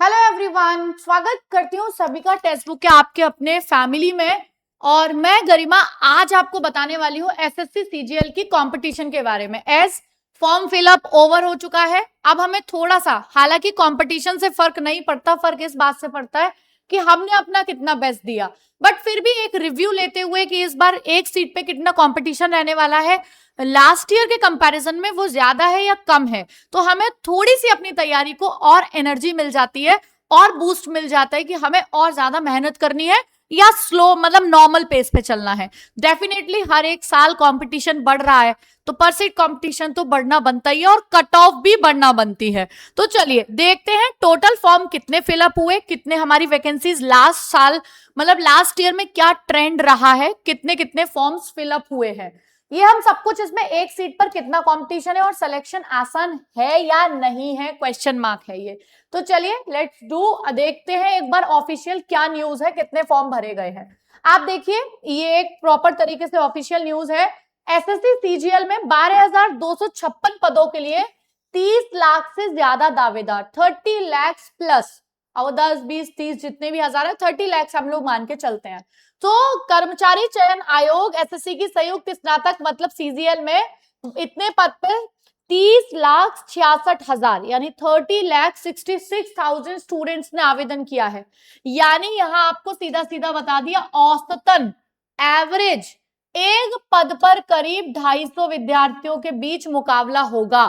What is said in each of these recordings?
Hello everyone, स्वागत करती हूँ सभी का टेक्स्ट बुक के आपके अपने फैमिली में। और मैं गरिमा आज आपको बताने वाली हूँ एसएससी सीजीएल की कंपटीशन के बारे में। एज फॉर्म फिलअप ओवर हो चुका है, अब हमें थोड़ा सा, हालांकि कंपटीशन से फर्क नहीं पड़ता, फर्क इस बात से पड़ता है कि हमने अपना कितना बेस्ट दिया, बट फिर भी एक रिव्यू लेते हुए कि इस बार एक सीट पे कितना कंपटीशन रहने वाला है, लास्ट ईयर के कंपैरिजन में वो ज्यादा है या कम है, तो हमें थोड़ी सी अपनी तैयारी को और एनर्जी मिल जाती है और बूस्ट मिल जाता है कि हमें और ज्यादा मेहनत करनी है या स्लो मतलब नॉर्मल पेस पे चलना है। डेफिनेटली हर एक साल कंपटीशन बढ़ रहा है, तो पर सीट कंपटीशन तो बढ़ना बनता ही है और कट ऑफ भी बढ़ना बनती है। तो चलिए देखते हैं टोटल फॉर्म कितने फिलअप हुए, कितने हमारी वैकेंसीज लास्ट साल मतलब लास्ट ईयर में क्या ट्रेंड रहा है, कितने कितने फॉर्म्स फिलअप हुए हैं, ये हम सब कुछ, इसमें एक सीट पर कितना कंपटीशन है और सिलेक्शन आसान है या नहीं है, क्वेश्चन मार्क है ये। तो चलिए लेट्स डू, देखते हैं एक बार ऑफिशियल क्या न्यूज है, कितने फॉर्म भरे गए हैं। आप देखिए ये एक प्रॉपर तरीके से ऑफिशियल न्यूज है। एसएससी सीजीएल में 12,256 पदों के लिए 30 लाख से ज्यादा दावेदार, 30 लाख प्लस, और 10 20 30 जितने भी हजार है, 30 लाख हम लोग मान के चलते हैं। तो कर्मचारी चयन आयोग एसएससी की संयुक्त स्नातक मतलब सीजीएल में इतने पद पे 30,66,000 यानी 30,66,000 स्टूडेंट्स ने आवेदन किया है। यानी यहां आपको सीधा सीधा बता दिया, औसतन एवरेज एक पद पर करीब 250 विद्यार्थियों के बीच मुकाबला होगा।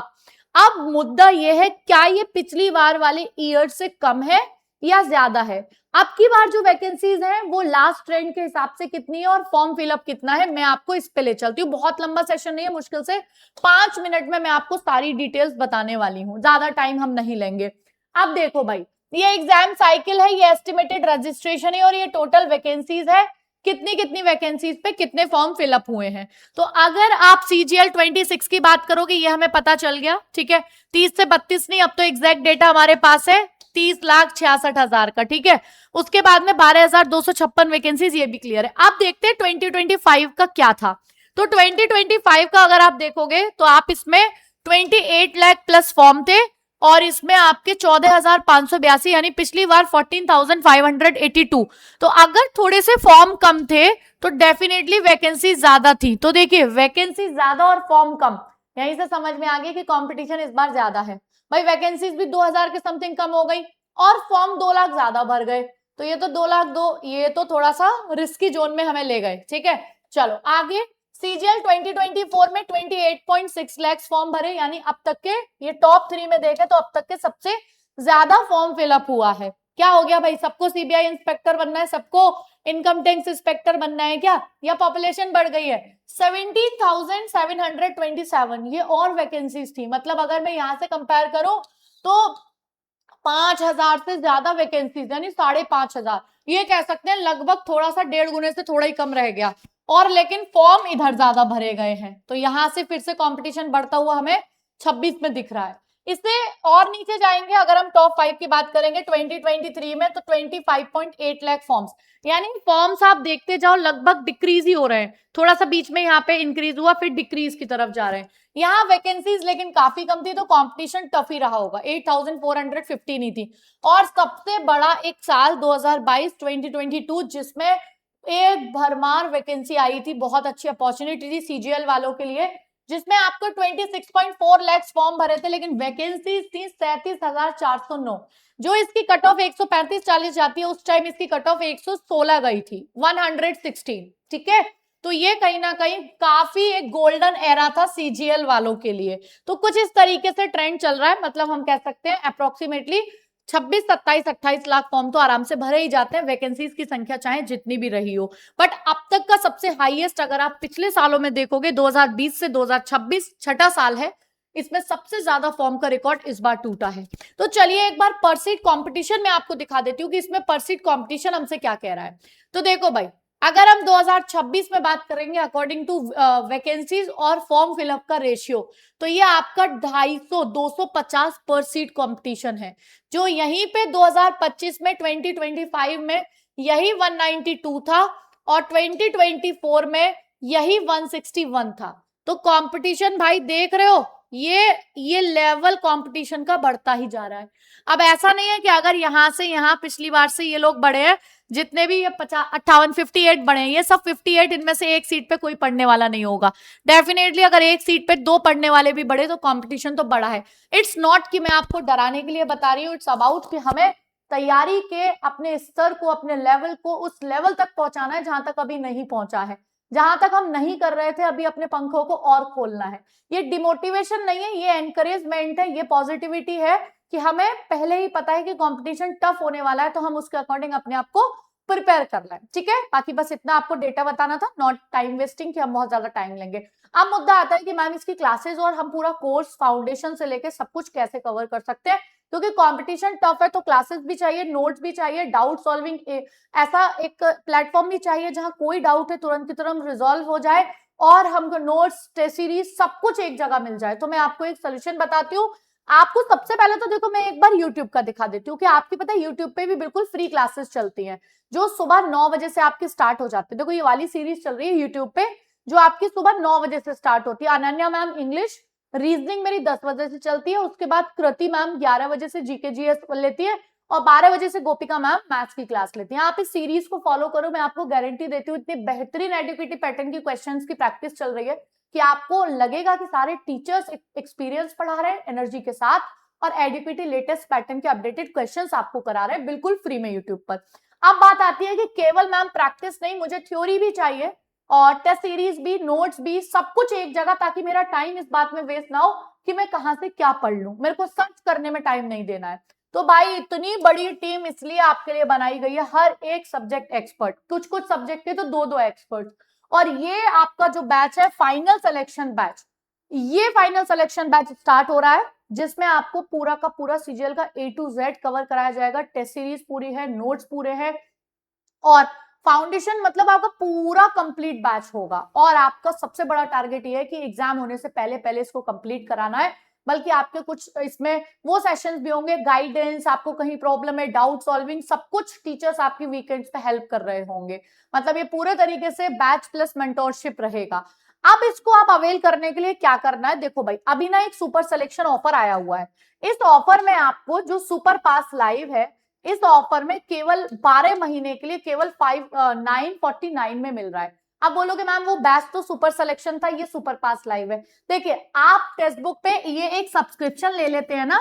अब मुद्दा यह है, क्या ये पिछली बार वाले ईयर से कम है या ज्यादा है? अब की बार जो वैकेंसीज हैं वो लास्ट ट्रेंड के हिसाब से कितनी है और फॉर्म फिलअप कितना है, मैं आपको इस पे ले चलती हूँ। बहुत लंबा सेशन नहीं है, मुश्किल से 5 मिनट में मैं आपको सारी डिटेल्स बताने वाली हूँ, ज्यादा टाइम हम नहीं लेंगे। अब देखो भाई, ये एग्जाम साइकिल है, ये एस्टिमेटेड रजिस्ट्रेशन है और ये टोटल वैकेंसीज है, कितनी कितनी वैकेंसीज पे कितने फॉर्म फिलअप हुए हैं। तो अगर आप सीजीएल 26 की बात करोगे, ये हमें पता चल गया, ठीक है, 30 से 32 नहीं, अब तो एग्जैक्ट डेटा हमारे पास है 30,66,000 का, ठीक है। उसके बाद में 12,256 वैकेंसीज, ये भी क्लियर है। अब देखते हैं 2025 का क्या था। तो 2025 का अगर आप देखोगे तो आप इसमें 28 लाख प्लस फॉर्म थे और इसमें आपके 14,582 यानी पिछली बार 14,582। तो अगर थोड़े से फॉर्म कम थे तो डेफिनेटली वैकेंसी ज्यादा थी। तो देखिए वैकेंसी ज्यादा और फॉर्म कम, यहीं से समझ में आ गया कि कंपटीशन इस बार ज्यादा है। भाई वैकेंसीज भी 2,000 के समथिंग कम हो गई और फॉर्म 2 लाख ज्यादा भर गए, तो ये तो 2 लाख 2, ये तो थोड़ा सा रिस्की जोन में हमें ले गए, ठीक है। चलो आगे, सीजीएल 2024 में 28.6 लाख फॉर्म भरे, यानी अब तक के ये टॉप 3 में देखे तो अब तक के सबसे ज्यादा फॉर्म फिलअप हुआ है। क्या हो गया भाई, सबको सीबीआई इंस्पेक्टर बनना है, सबको इनकम टैक्स इंस्पेक्टर बनना है क्या, या पॉपुलेशन बढ़ गई है? 70,727 ये और वैकेंसीज थी, मतलब अगर मैं यहां से कंपेयर करूं तो 5,000 से ज्यादा वैकेंसीज, यानी 5,500, ये कह सकते हैं लगभग थोड़ा सा 1.5 गुने से थोड़ा ही कम रह गया, और लेकिन फॉर्म इधर ज्यादा भरे गए हैं, तो यहां से फिर से कंपटीशन बढ़ता हुआ हमें 26 में दिख रहा है। इससे और नीचे जाएंगे, अगर हम टॉप 5 की बात करेंगे 2023 में, तो 25.8 लाख फॉर्म्स, यानी फॉर्म्स आप देखते जाओ लगभग डिक्रीज ही हो रहे हैं, थोड़ा सा बीच में यहाँ पे इंक्रीज हुआ फिर डिक्रीज की तरफ जा रहे हैं। यहाँ वैकेंसीज लेकिन काफी कम थी, तो कंपटीशन टफ ही रहा होगा, 8,415 ही थी। और सबसे बड़ा एक साल 2022 जिसमें एक भरमार वैकेंसी आई थी, बहुत अच्छी अपॉर्चुनिटी थी सीजीएल वालों के लिए, जिसमें आपको 26.4 लाख फॉर्म भरे थे, लेकिन वैकेंसी थी 37,409। जो इसकी कट ऑफ 135-40 जाती है, उस टाइम इसकी कट ऑफ 116 गई थी, 116, ठीक है। तो ये कहीं ना कहीं काफी एक गोल्डन एरा था सीजीएल वालों के लिए। तो कुछ इस तरीके से ट्रेंड चल रहा है, मतलब हम कह सकते हैं अप्रोक्सीमेटली 26, 27, 28 लाख फॉर्म तो आराम से भरे ही जाते हैं, वैकेंसीज की संख्या चाहे जितनी भी रही हो। बट अब तक का सबसे हाईएस्ट अगर आप पिछले सालों में देखोगे, 2020 से 2026 छठा साल है, इसमें सबसे ज्यादा फॉर्म का रिकॉर्ड इस बार टूटा है। तो चलिए एक बार पर सीट कंपटीशन में आपको दिखा देती हूँ कि इसमें पर सीट कंपटीशन हमसे क्या कह रहा है। तो देखो भाई, अगर हम 2026 में बात करेंगे अकॉर्डिंग टू वैकेंसीज और फॉर्म फिलअप का रेशियो, तो ये आपका 250 पर सीट कंपटीशन है, जो यहीं पे 2025 में 2025 में यही 192 था और 2024 में यही 161 था। तो कंपटीशन भाई देख रहे हो, ये लेवल कंपटीशन का बढ़ता ही जा रहा है। अब ऐसा नहीं है कि अगर यहाँ से यहाँ पिछली बार से ये लोग बढ़े हैं, जितने भी ये 58 58 बढ़े हैं, ये सब 58 इनमें से एक सीट पे कोई पढ़ने वाला नहीं होगा। डेफिनेटली अगर एक सीट पे 2 पढ़ने वाले भी बढ़े तो कंपटीशन तो बढ़ा है। इट्स नॉट कि मैं आपको डराने के लिए बता रही हूँ, इट्स अबाउट कि हमें तैयारी के अपने स्तर को, अपने लेवल को उस लेवल तक पहुंचाना है जहां तक अभी नहीं पहुंचा है, जहां तक हम नहीं कर रहे थे, अभी अपने पंखों को और खोलना है। ये डिमोटिवेशन नहीं है, ये एनकरेजमेंट है, ये पॉजिटिविटी है कि हमें पहले ही पता है कि कंपटीशन टफ होने वाला है, तो हम उसके अकॉर्डिंग अपने आप को प्रिपेयर करना है। ठीक है, बाकी बस इतना आपको डेटा बताना था, नॉट टाइम वेस्टिंग कि हम बहुत ज्यादा टाइम लेंगे। अब मुद्दा आता है कि मैम इसकी क्लासेस और हम पूरा कोर्स फाउंडेशन से लेके सब कुछ कैसे कवर कर सकते हैं, क्योंकि कंपटीशन टफ है तो क्लासेस भी चाहिए, नोट्स भी चाहिए, डाउट सॉल्विंग ऐसा एक प्लेटफॉर्म भी चाहिए जहां कोई डाउट है तुरंत की तुरंत रिजॉल्व हो जाए और हमको नोट्स, टेस्ट सीरीज सब कुछ एक जगह मिल जाए। तो मैं आपको एक सोल्यूशन बताती हूँ। आपको सबसे पहले तो देखो मैं एक बार YouTube का दिखा देती हूँ कि आपकी पता है YouTube पे भी बिल्कुल फ्री क्लासेस चलती हैं जो सुबह 9 बजे से आपकी स्टार्ट हो जाती है। देखो ये वाली सीरीज चल रही है YouTube पे जो आपकी सुबह 9 बजे से स्टार्ट होती है। अनन्या मैम इंग्लिश, रीजनिंग मेरी 10 बजे से चलती है, उसके बाद कृति मैम 11 बजे से जीके जीएस लेती है और 12 बजे से गोपिका मैम मैथ्स की क्लास लेती हैं। आप इस सीरीज को फॉलो करो, मैं आपको गारंटी देती हूँ इतनी बेहतरीन एडुकेटिव पैटर्न की क्वेश्चंस की प्रैक्टिस चल रही है कि आपको लगेगा कि सारे टीचर्स एक्सपीरियंस पढ़ा रहे हैं एनर्जी के साथ और एडुकेटिव लेटेस्ट पैटर्न के अपडेटेड क्वेश्चंस आपको करा रहे हैं बिल्कुल फ्री में यूट्यूब पर। अब बात आती है कि केवल मैम प्रैक्टिस नहीं, मुझे थ्योरी भी चाहिए और टेस्ट सीरीज भी, नोट्स भी, सब कुछ एक जगह, ताकि मेरा टाइम इस बात में वेस्ट ना हो कि मैं कहां से क्या पढ़ लूं, मेरे को सर्च करने में टाइम नहीं देना है। तो भाई इतनी बड़ी टीम इसलिए आपके लिए बनाई गई है, हर एक सब्जेक्ट एक्सपर्ट, कुछ कुछ सब्जेक्ट के तो 2-2 एक्सपर्ट। और ये आपका जो बैच है फाइनल सिलेक्शन बैच, ये फाइनल सिलेक्शन बैच स्टार्ट हो रहा है जिसमें आपको पूरा का पूरा सीजीएल का A to Z कवर कराया जाएगा। टेस्ट सीरीज पूरी है, नोट्स पूरे हैं और फाउंडेशन, मतलब आपका पूरा कंप्लीट बैच होगा। और आपका सबसे बड़ा टारगेट ये है कि एग्जाम होने से पहले पहले इसको कंप्लीट कराना है। बल्कि आपके कुछ इसमें वो सेशंस भी होंगे, गाइडेंस, आपको कहीं प्रॉब्लम है, डाउट सॉल्विंग, सब कुछ टीचर्स आपकी वीकेंड्स पे हेल्प कर रहे होंगे। मतलब ये पूरे तरीके से बैच प्लस मेंटोरशिप रहेगा। अब इसको आप अवेल करने के लिए क्या करना है, देखो भाई अभी ना एक सुपर सिलेक्शन ऑफर आया हुआ है। इस ऑफर में आपको जो सुपर पास लाइव है, इस ऑफर में केवल 12 महीने के लिए केवल 949 में मिल रहा है। अब बोलोगे मैम वो बैच तो सुपर सिलेक्शन था, ये सुपर पास लाइव है। देखिए आप टेक्स्ट बुक पे ये एक सब्सक्रिप्शन ले लेते हैं ना,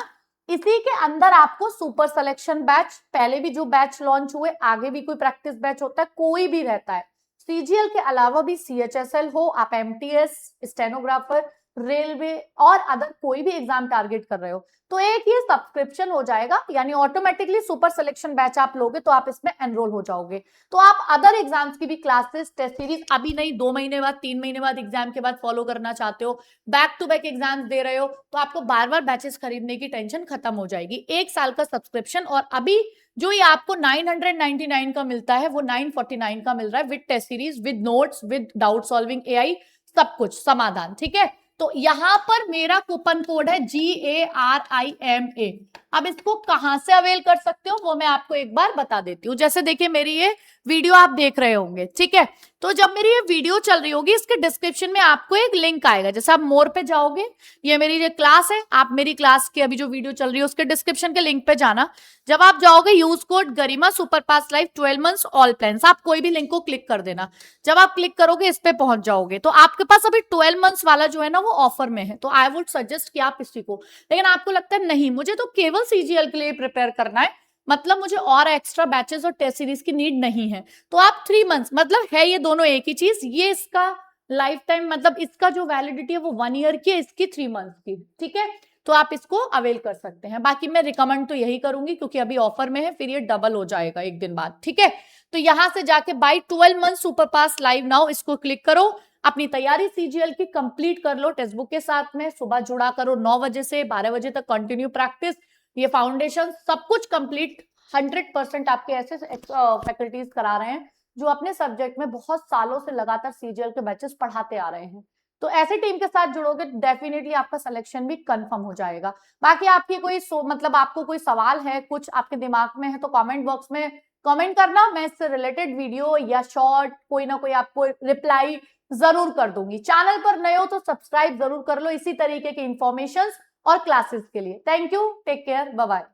इसी के अंदर आपको सुपर सिलेक्शन बैच, पहले भी जो बैच लॉन्च हुए, आगे भी कोई प्रैक्टिस बैच होता है, कोई भी रहता है, सीजीएल के अलावा भी सीएचएसएल हो, आप एमटीएस, स्टेनोग्राफर, रेलवे और अदर कोई भी एग्जाम टारगेट कर रहे हो, तो एक ये सब्सक्रिप्शन हो जाएगा, यानी ऑटोमेटिकली सुपर सिलेक्शन बैच आप लोगे तो आप इसमें एनरोल हो जाओगे। तो आप अदर एग्जाम्स की भी क्लासेस, टेस्ट सीरीज अभी नहीं, 2 महीने बाद, 3 महीने बाद एग्जाम के बाद फॉलो करना चाहते हो, बैक टू बैक एग्जाम्स दे रहे हो, तो आपको बार बार बैचेस खरीदने की टेंशन खत्म हो जाएगी। 1 साल का सब्सक्रिप्शन, और अभी जो ये आपको 999 का मिलता है वो 949 का मिल रहा है, with test series, with notes, with doubt solving AI, सब कुछ समाधान। ठीक है, तो यहां पर मेरा कूपन कोड है GARIMA। अब इसको कहां से अवेल कर सकते हो वो मैं आपको एक बार बता देती हूँ। जैसे देखिए मेरी ये वीडियो आप देख रहे होंगे, ठीक है, तो जब मेरी ये वीडियो चल रही होगी इसके डिस्क्रिप्शन में आपको एक लिंक आएगा। जैसे आप मोर पे जाओगे, ये मेरी जो क्लास है, आप मेरी क्लास की अभी जो वीडियो चल रही है उसके डिस्क्रिप्शन के लिंक पे जाना। जब आप जाओगे यूज कोड गरिमा सुपर पास लाइव 12 मंथ्स ऑल प्लान्स, आप कोई भी लिंक को क्लिक कर देना। जब आप क्लिक करोगे इस पे पहुंच जाओगे, तो आपके पास अभी 12 मंथ्स वाला जो है ना वो ऑफर में है, तो आई वुड सजेस्ट कि आप इसी को, लेकिन आपको लगता है नहीं मुझे तो केवल सीजीएल के लिए प्रिपेयर करना है, मतलब मुझे और एक्स्ट्रा बैचेस और टेस्ट सीरीज की नीड नहीं है, तो आप 3 मंथ्स, मतलब है ये दोनों एक ही चीज, ये इसका लाइफ टाइम, मतलब इसका जो वैलिडिटी है वो 1 ईयर की है, इसकी 3 मंथ्स की। ठीक है, तो आप इसको अवेल कर सकते हैं। बाकी मैं रिकमेंड तो यही करूंगी क्योंकि अभी ऑफर में है, फिर ये डबल हो जाएगा एक दिन बाद। ठीक है, तो यहां से जाके बाय 12 मंथ सुपर पास लाइव नाउ इसको क्लिक करो, अपनी तैयारी सीजीएल की कंप्लीट कर लो टेक्स्ट बुक के साथ में, सुबह जुड़ा करो 9 बजे से 12 बजे तक कंटिन्यू प्रैक्टिस, ये फाउंडेशन सब कुछ कंप्लीट। 100% आपके ऐसे फैकल्टीज करा रहे हैं जो अपने सब्जेक्ट में बहुत सालों से लगातार सीजीएल के बैचेस पढ़ाते आ रहे हैं, तो ऐसी टीम के साथ जुड़ोगे डेफिनेटली आपका सिलेक्शन भी कंफर्म हो जाएगा। बाकी आपकी कोई मतलब आपको कोई सवाल है, कुछ आपके दिमाग में है, तो कमेंट बॉक्स में कमेंट करना, मैं इससे रिलेटेड वीडियो या शॉर्ट कोई ना कोई आपको रिप्लाई जरूर कर दूंगी। चैनल पर नए हो तो सब्सक्राइब जरूर कर लो इसी तरीके की इंफॉर्मेशन और क्लासेस के लिए। Thank you, take care, bye bye.